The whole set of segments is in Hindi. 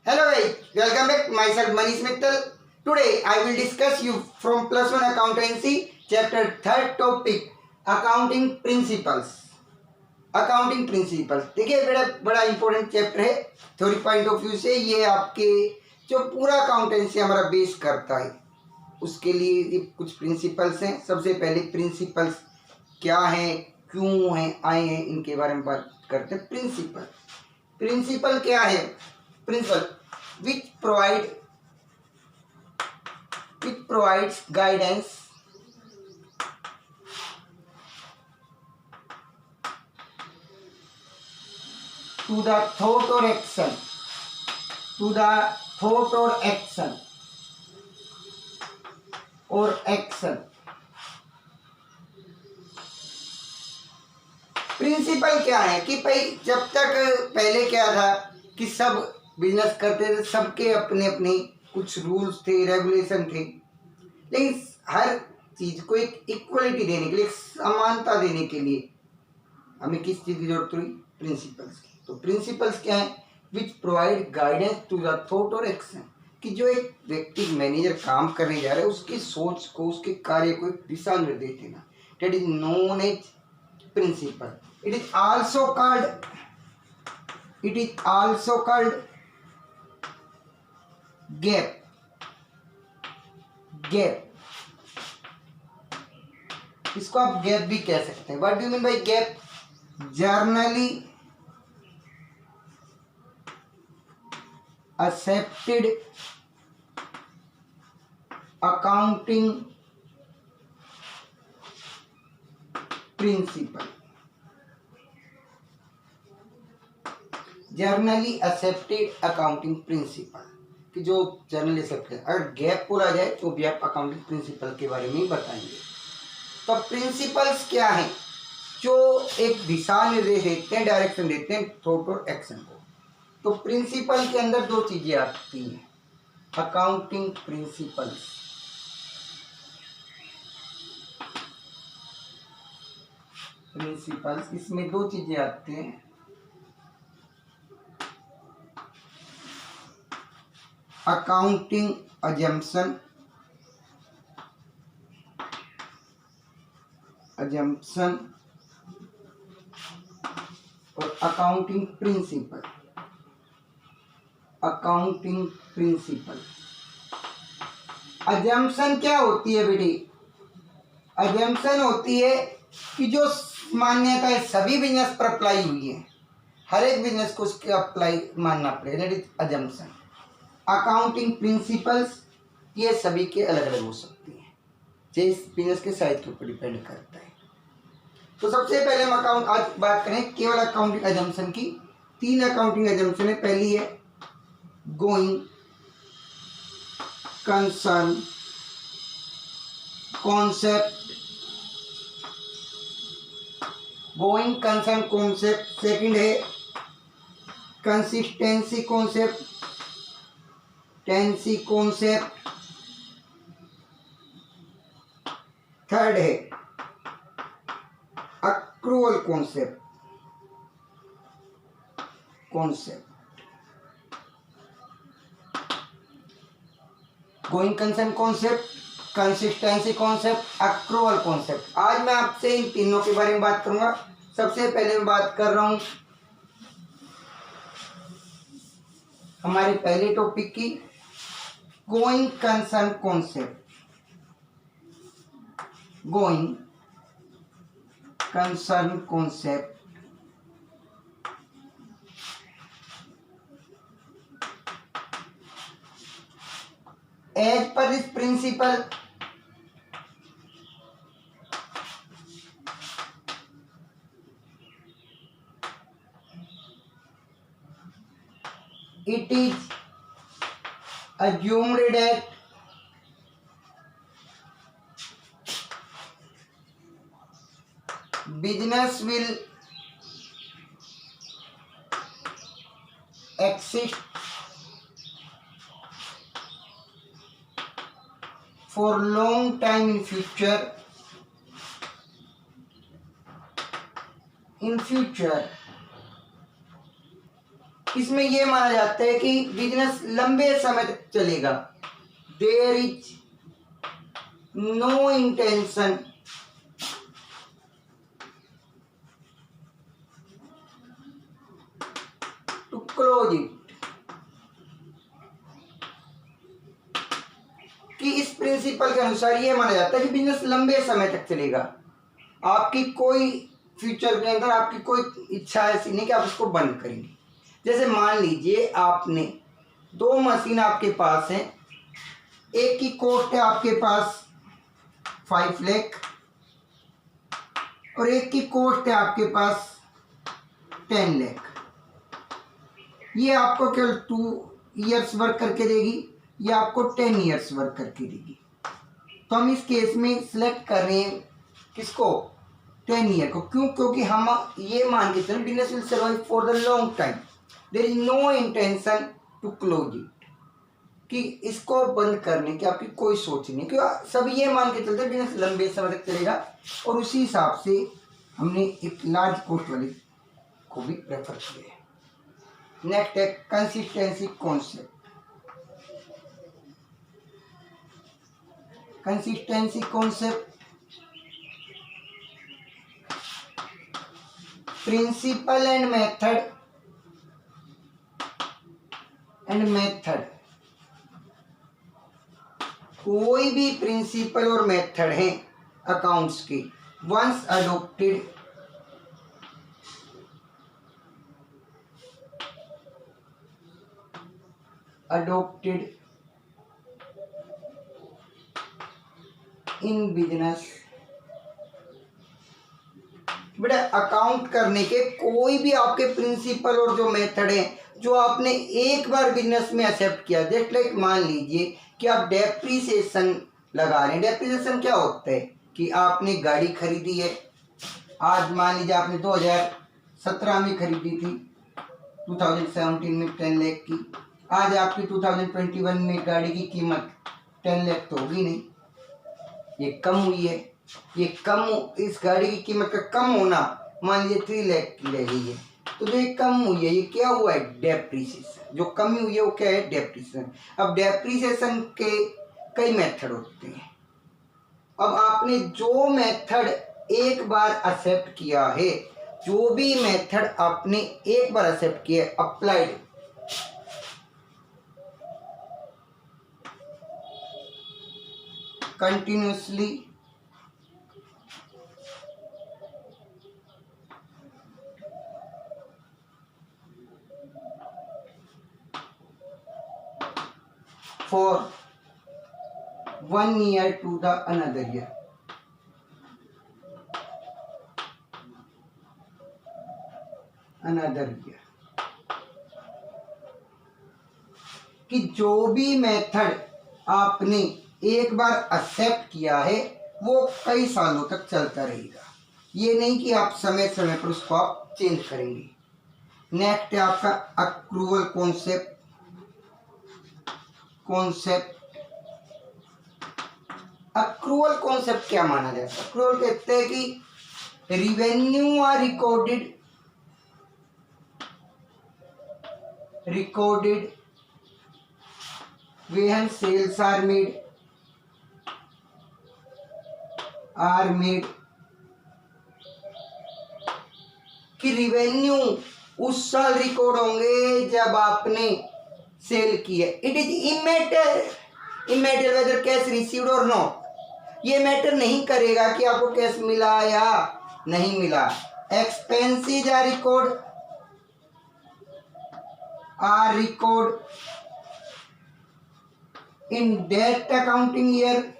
Hello guys, welcome back. Myself Manish Mittal. Today I will discuss you from plus one accountancy chapter third topic accounting principles. Accounting principles देखिए बड़ा इंपॉर्टेंट चैप्टर है थ्योरी पॉइंट ऑफ व्यू से। ये आपके जो पूरा अकाउंटेंसी हमारा बेस करता है उसके लिए ये कुछ प्रिंसिपल्स हैं। सबसे पहले प्रिंसिपल्स क्या हैं, क्यों हैं, आए हैं, इनके बारे में बात करते हैं। प्रिंसिपल क्या है? Principle which provides guidance to the thought or action principle क्या है कि भाई जब तक पहले क्या था कि सब बिजनेस करते थे, सबके अपने अपने कुछ रूल्स थे, रेगुलेशन थे, लेकिन हर चीज को एक इक्वलिटी देने के लिए, समानता देने के लिए हमें किस चीज की जरूरत हुई? प्रिंसिपल्स की। तो प्रिंसिपल्स क्या है? Which provide guidance to the thought और एक्शन, कि जो एक व्यक्ति मैनेजर काम करने जा रहा है उसकी सोच को, उसके कार्य को एक दिशा निर्देश देना, that is known as principle. It is also called GAAP. इसको आप गैप भी कह सकते हैं। What do you mean by GAAP? Generally accepted accounting principle। Generally accepted accounting principle कि जो जर्नली एक्सेप्ट है। अगर गैप बोला जाए तो भी आप अकाउंटिंग प्रिंसिपल के बारे में ही बताएंगे। तो प्रिंसिपल्स क्या है? जो एक दिशा निर्देश देते हैं, डायरेक्शन देते हैं थॉट और एक्शन को। तो प्रिंसिपल के अंदर दो चीजें आती हैं, अकाउंटिंग प्रिंसिपल्स। इसमें दो चीजें आती हैं, अकाउंटिंग अजम्पशन और अकाउंटिंग प्रिंसिपल। अजम्पशन क्या होती है बेटी? अजम्पशन होती है कि जो मान्यताएं सभी बिजनेस पर अप्लाई हुई है, हर एक बिजनेस को उसके अप्लाई मानना पड़ेगा, that is assumption. Accounting principles ये सभी के अलग अलग हो सकती हैं, जिस बिजनेस के साइज के ऊपर डिपेंड करता है। तो सबसे पहले हम आज बात करें केवल अकाउंटिंग अजम्पशन की। 3 अकाउंटिंग अजम्पशन है। पहली है गोइंग कंसर्न कॉन्सेप्ट। सेकंड है कंसिस्टेंसी कॉन्सेप्ट। थर्ड है accrual concept. Going concern concept, consistency concept, accrual concept. आज मैं आपसे इन तीनों के बारे में बात करूंगा। सबसे पहले मैं बात कर रहा हूं हमारे पहले टॉपिक की, going concern concept. As per this principle, it is assumed that business will exist for long time in future. इसमें यह माना जाता है कि बिजनेस लंबे समय तक चलेगा। There is no intention to close it, कि इस प्रिंसिपल के अनुसार यह माना जाता है कि बिजनेस लंबे समय तक चलेगा। आपकी कोई फ्यूचर के अंदर आपकी कोई इच्छा ऐसी नहीं कि आप इसको बंद करेंगे। जैसे मान लीजिए आपने 2 मशीन आपके पास हैं, एक की कॉस्ट है आपके पास 5 लाख और एक की कॉस्ट है आपके पास 10 लाख। ये आपको केवल 2 इयर्स वर्क करके देगी, ये आपको 10 इयर्स वर्क करके देगी। तो हम इस केस में सिलेक्ट कर रहे हैं किसको, 10 ईयर को। क्यों? क्योंकि हम ये मान के चलें business will survive for the long time, there is no intention to close it, कि इसको बंद करने की आपकी कोई सोच नहीं। क्यों? सब ये मान के चलते बिजनेस लंबे समय तक चलेगा, और उसी हिसाब से हमने एक लार्ज कॉस्ट वाले को भी प्रेफर किया है। नेक्स्ट है consistency concept. Consistency concept principle and method कोई भी प्रिंसिपल और मेथड है अकाउंट्स के, वंस अडोप्टेड इन बिजनेस। बेटा अकाउंट करने के कोई भी आपके प्रिंसिपल और जो मेथड है जो आपने एक बार बिजनेस में एक्सेप्ट किया, जस्ट लाइक मान लीजिए कि आप डेप्रिसिएशन लगा रहे हैं। डेप्रिसिएशन क्या होता है कि आपने गाड़ी खरीदी है, आज मान लीजिए आपने 2017 में खरीदी थी, 2017 में 10 लाख की, आज आपकी 2021 में गाड़ी की कीमत 10 लाख तो होगी नहीं, ये कम हुई है। ये कम, इस गाड़ी की कीमत का कम होना मान लीजिए 3 लाख की रह गई है, तो जो ये कम हुई है ये क्या हुआ है, डेप्रिसिएशन। जो कमी हुई है वो क्या है, डेप्रिसिएशन। अब डेप्रिसिएशन के कई मेथड होते हैं। अब आपने जो मेथड एक बार एक्सेप्ट किया है, जो भी मेथड आपने एक बार एक्सेप्ट किया है, applied continuously for 1 year to the another year, कि जो भी मेथड आपने एक बार एक्सेप्ट किया है वो कई सालों तक चलता रहेगा। ये नहीं कि आप समय समय पर उसको आप चेंज करेंगे। नेक्स्ट है आपका अक्रूवल कॉन्सेप्ट। अक्रूवल कॉन्सेप्ट क्या माना जाता है? अक्रूवल कहते हैं कि revenue are recorded when sales are made कि रिवेन्यू उस साल रिकॉर्ड होंगे जब आपने सेल किया। It is immaterial whether cash received और नॉट। ये मैटर नहीं करेगा कि आपको कैश मिला या नहीं मिला। Expenses are record in that accounting year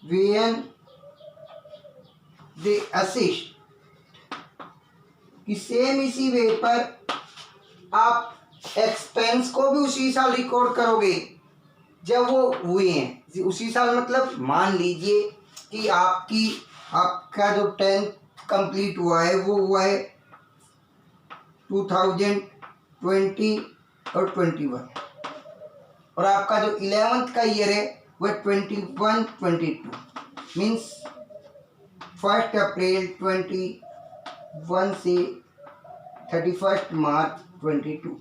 when they assist, कि सेम इसी वे पर आप एक्सपेंस को भी उसी साल रिकॉर्ड करोगे जब वो हुए हैं। उसी साल मतलब मान लीजिए कि आपका जो 10th कंप्लीट हुआ है वो हुआ है 2020 और 21। और आपका जो 11th का ईयर है वह 21-22 मीन्स 1 अप्रैल 21 से 31 मार्च 22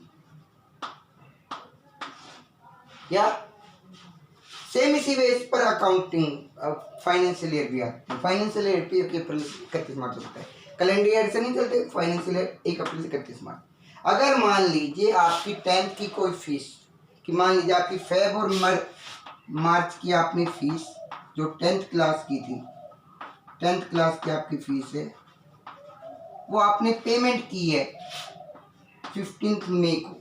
या सेम इसी बेस पर अकाउंटिंग फाइनेंशियल ईयर भी आते हैं। फाइनेंशियल ईयर पे 1 अप्रैल से 31 मार्च होता है, कैलेंडर ईयर से नहीं चलते, फाइनेंशियल ईयर 1 अप्रैल से 31 मार्च। अगर मान लीजिए आपकी 10th की कोई फीस कि मान लीजिए आपकी फेब और मार्च की आपने फीस जो 10th क्लास की थी, 10th क्लास की आपकी फीस है वो आपने पेमेंट की है 15 मई को,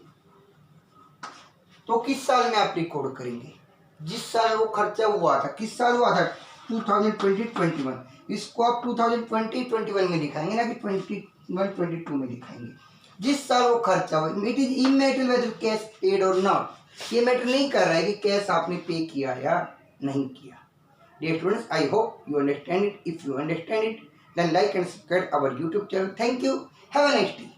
तो किस साल में आप रिकॉर्ड करेंगे? जिस साल वो खर्चा हुआ था, किस साल हुआ था? 2020-21। इसको आप 2020-21 में दिखाएंगे ना कि 21-22 में दिखाएंगे। जिस साल वो खर्चा हुआ, it is immaterial whether cash paid और नॉट। ये मैटर नहीं कर रहा है कि कैश आपने पे किया या नहीं किया। Dear students, I hope you understand it. If you understand it, then like and subscribe our YouTube channel. Thank you. Have a nice day.